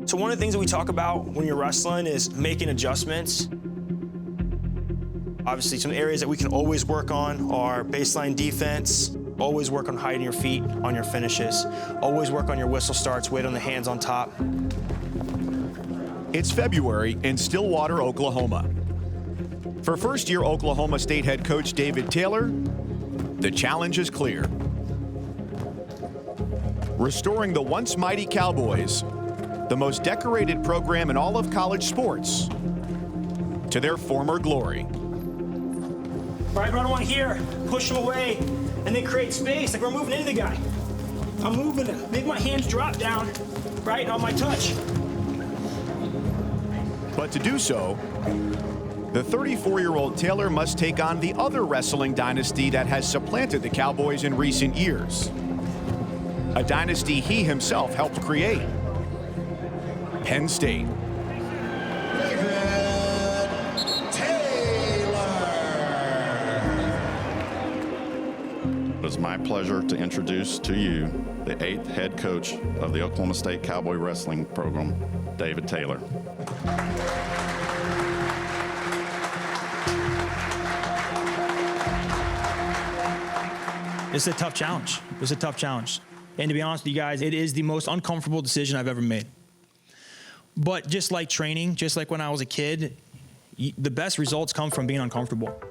So one of the things that we talk about when you're wrestling is making adjustments. Obviously, some areas that we can always work on are baseline defense, always work on hiding your feet on your finishes, always work on your whistle starts, weight on the hands on top. It's February in Stillwater, Oklahoma. For first-year Oklahoma State head coach David Taylor, the challenge is clear. Restoring the once mighty Cowboys, the most decorated program in all of college sports, to their former glory. Right, run one here, push him away, and then create space, like we're moving into the guy. I'm moving him, make my hands drop down, right, on my touch. But to do so, the 34-year-old Taylor must take on the other wrestling dynasty that has supplanted the Cowboys in recent years. A dynasty he himself helped create. Penn State. It is my pleasure to introduce to you the 8th head coach of the Oklahoma State Cowboy Wrestling Program, David Taylor. It's a tough challenge. It's a tough challenge. And to be honest with you guys, it is the most uncomfortable decision I've ever made. But just like training, just like when I was a kid, the best results come from being uncomfortable.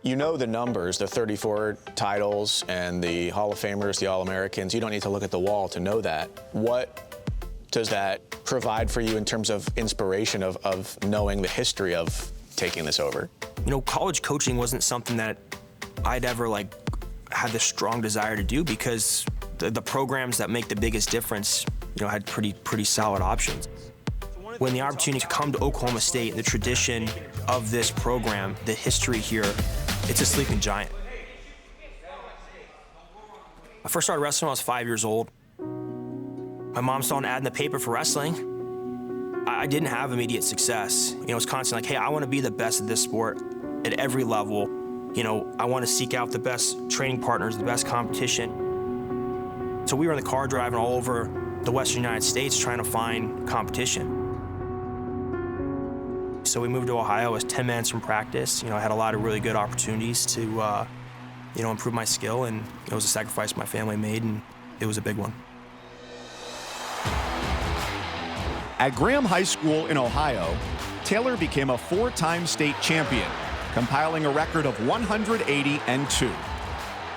You know the numbers, the 34 titles and the Hall of Famers, the All-Americans. You don't need to look at the wall to know that. What does that provide for you in terms of inspiration of knowing the history of taking this over? You know, college coaching wasn't something that I'd ever had this strong desire to do because the programs that make the biggest difference, you know, had pretty solid options. When the opportunity to come to Oklahoma State, the tradition of this program, the history here, it's a sleeping giant. I first started wrestling when I was 5 years old. My mom saw an ad in the paper for wrestling. I didn't have immediate success. You know, it was constantly like, hey, I want to be the best at this sport at every level. You know, I want to seek out the best training partners, the best competition. So we were in the car driving all over the Western United States trying to find competition. So we moved to Ohio. It was 10 minutes from practice. You know, I had a lot of really good opportunities to, you know, improve my skill, and it was a sacrifice my family made, and it was a big one. At Graham High School in Ohio, Taylor became a 4-time state champion, compiling a record of 180-2.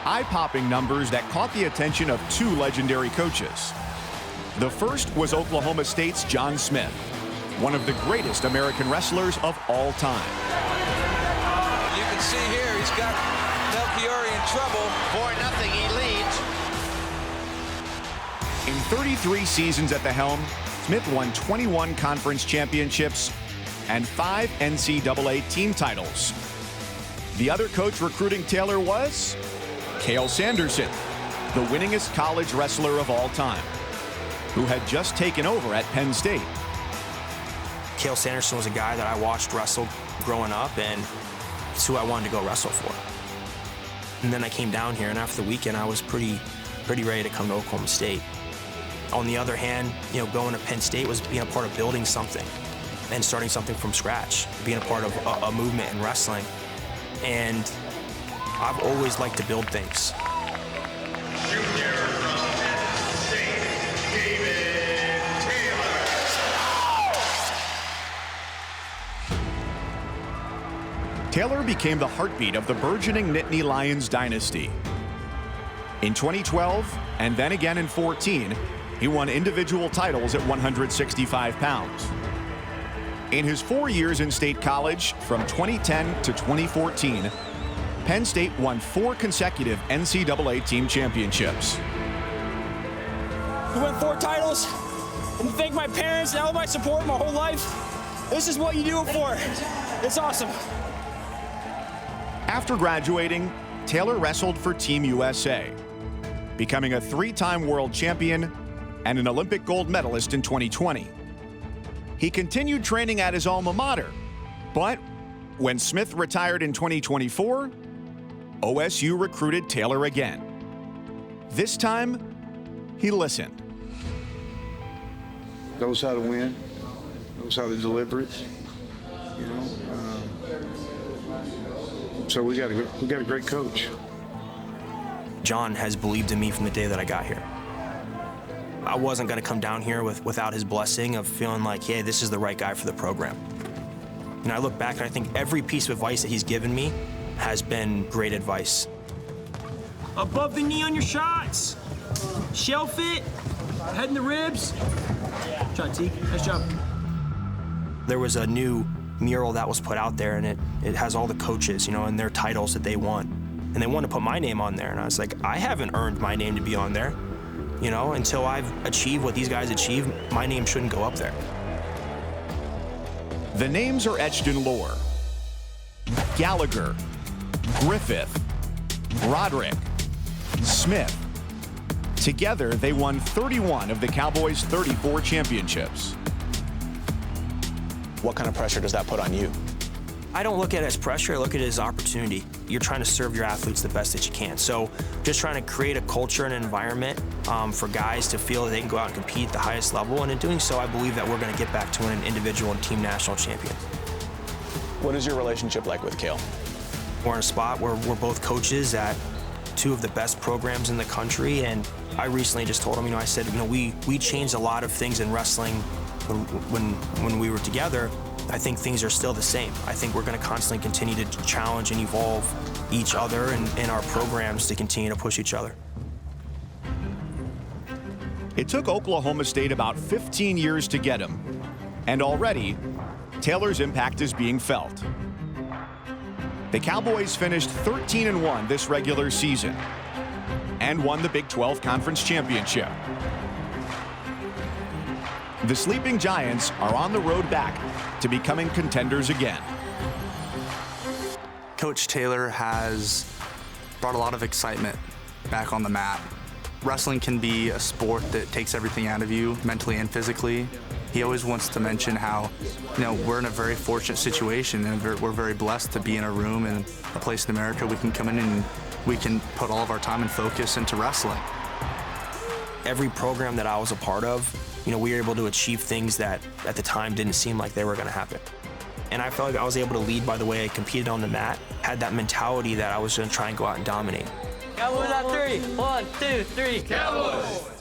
Eye-popping numbers that caught the attention of 2 legendary coaches. The first was Oklahoma State's John Smith, one of the greatest American wrestlers of all time. You can see here he's got Melchiori in trouble. 4-0, he leads. In 33 seasons at the helm, Smith won 21 conference championships and 5 NCAA team titles. The other coach recruiting Taylor was Cael Sanderson, the winningest college wrestler of all time, who had just taken over at Penn State. Cael Sanderson was a guy that I watched wrestle growing up, and it's who I wanted to go wrestle for. And then I came down here, and after the weekend, I was pretty ready to come to Oklahoma State. On the other hand, you know, going to Penn State was being a part of building something and starting something from scratch, being a part of a movement in wrestling. And I've always liked to build things. Junior from Penn State, David Taylor. Taylor became the heartbeat of the burgeoning Nittany Lions dynasty. In 2012, and then again in 2014, he won individual titles at 165 pounds. In his 4 years in State College, from 2010 to 2014, Penn State won 4 consecutive NCAA team championships. We won 4 titles, and to thank my parents and all my support my whole life. This is what you do it for. It's awesome. After graduating, Taylor wrestled for Team USA, becoming a 3-time world champion and an Olympic gold medalist in 2020. He continued training at his alma mater, but When Smith retired in 2024, OSU recruited Taylor again. This time, he listened. Knows how to win, knows how to deliver it, you know. So we got a great coach. John has believed in me from the day that I got here. I wasn't going to come down here without his blessing of feeling like, hey, this is the right guy for the program. And I look back and I think every piece of advice that he's given me has been great advice. Above the knee on your shots. Shelf it. Head in the ribs. Shot, T. Nice job. There was a new mural that was put out there, and it has all the coaches, you know, and their titles that they won. And they wanted to put my name on there. And I was like, I haven't earned my name to be on there. You know, until I've achieved what these guys achieved, my name shouldn't go up there. The names are etched in lore. Gallagher, Griffith, Broderick, Smith. Together, they won 31 of the Cowboys' 34 championships. What kind of pressure does that put on you? I don't look at it as pressure, I look at it as opportunity. You're trying to serve your athletes the best that you can. So just trying to create a culture and an environment for guys to feel that they can go out and compete at the highest level. And in doing so, I believe that we're going to get back to an individual and team national champion. What is your relationship like with Cale? We're in a spot where we're both coaches at two of the best programs in the country. And I recently just told him, you know, I said, you know, we changed a lot of things in wrestling when we were together. I think things are still the same. I think we're going to constantly continue to challenge and evolve each other and our programs to continue to push each other. It took Oklahoma State about 15 years to get him, and already, Taylor's impact is being felt. The Cowboys finished 13-1 this regular season and won the Big 12 Conference Championship. The Sleeping Giants are on the road back to becoming contenders again. Coach Taylor has brought a lot of excitement back on the mat. Wrestling can be a sport that takes everything out of you, mentally and physically. He always wants to mention how, you know, we're in a very fortunate situation and we're very blessed to be in a room and a place in America we can come in and we can put all of our time and focus into wrestling. Every program that I was a part of, you know, we were able to achieve things that at the time didn't seem like they were going to happen. And I felt like I was able to lead by the way I competed on the mat, had that mentality that I was going to try and go out and dominate. Cowboys on 3. 1, 2, 3. Cowboys!